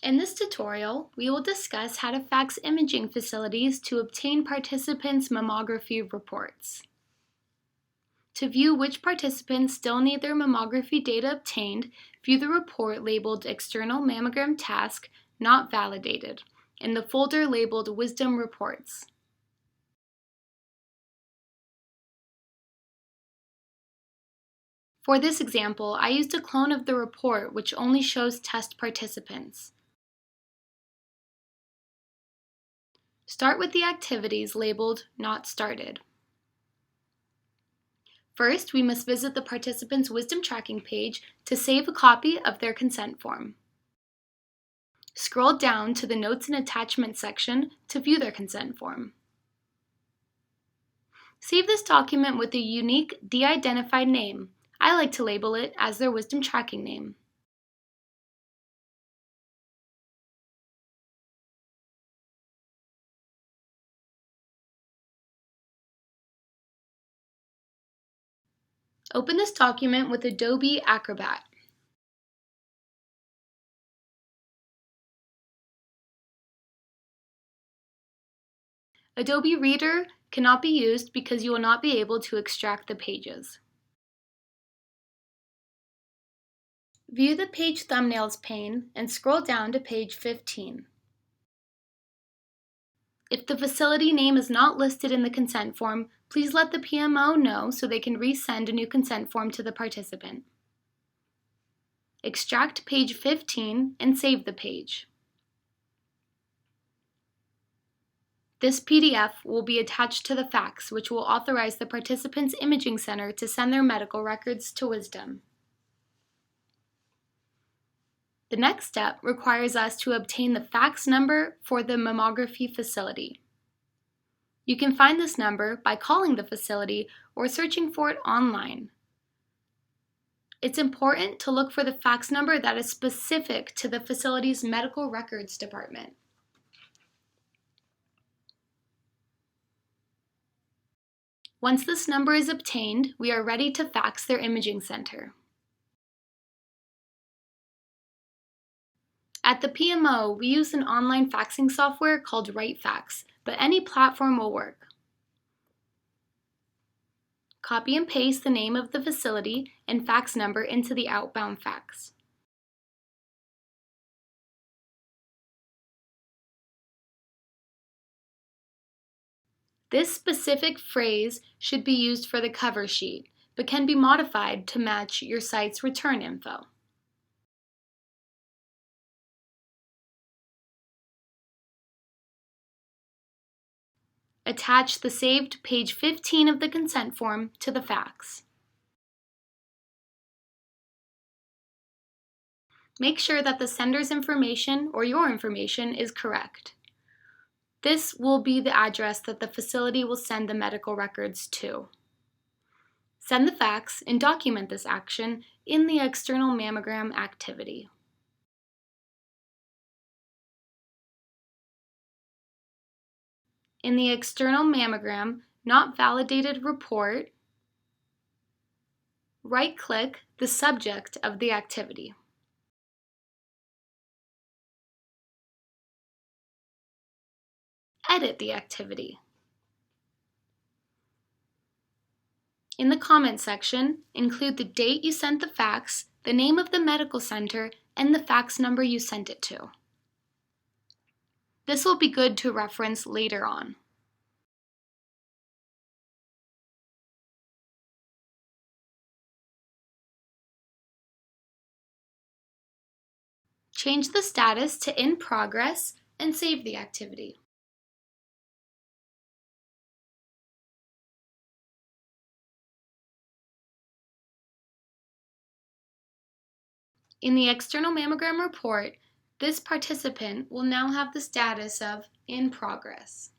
In this tutorial, we will discuss how to fax imaging facilities to obtain participants' mammography reports. To view which participants still need their mammography data obtained, view the report labeled External Mammogram Task Not Validated in the folder labeled Wisdom Reports. For this example, I used a clone of the report which only shows test participants. Start with the activities labeled Not Started. First, we must visit the participant's Wisdom tracking page to save a copy of their consent form. Scroll down to the Notes and Attachments section to view their consent form. Save this document with a unique de-identified name. I like to label it as their Wisdom tracking name. Open this document with Adobe Acrobat. Adobe Reader cannot be used because you will not be able to extract the pages. View the Page Thumbnails pane and scroll down to page 15. If the facility name is not listed in the consent form, please let the PMO know so they can resend a new consent form to the participant. Extract page 15 and save the page. This PDF will be attached to the fax, which will authorize the participant's imaging center to send their medical records to Wisdom. The next step requires us to obtain the fax number for the mammography facility. You can find this number by calling the facility or searching for it online. It's important to look for the fax number that is specific to the facility's medical records department. Once this number is obtained, we are ready to fax their imaging center. At the PMO, we use an online faxing software called WriteFax, but any platform will work. Copy and paste the name of the facility and fax number into the outbound fax. This specific phrase should be used for the cover sheet, but can be modified to match your site's return info. Attach the saved page 15 of the consent form to the fax. Make sure that the sender's information or your information is correct. This will be the address that the facility will send the medical records to. Send the fax and document this action in the External Mammogram Activity. In the External Mammogram Not Validated report, right-click the subject of the activity. Edit the activity. In the comment section, include the date you sent the fax, the name of the medical center, and the fax number you sent it to. This will be good to reference later on. Change the status to In Progress and save the activity. In the External Mammogram report, this participant will now have the status of In Progress.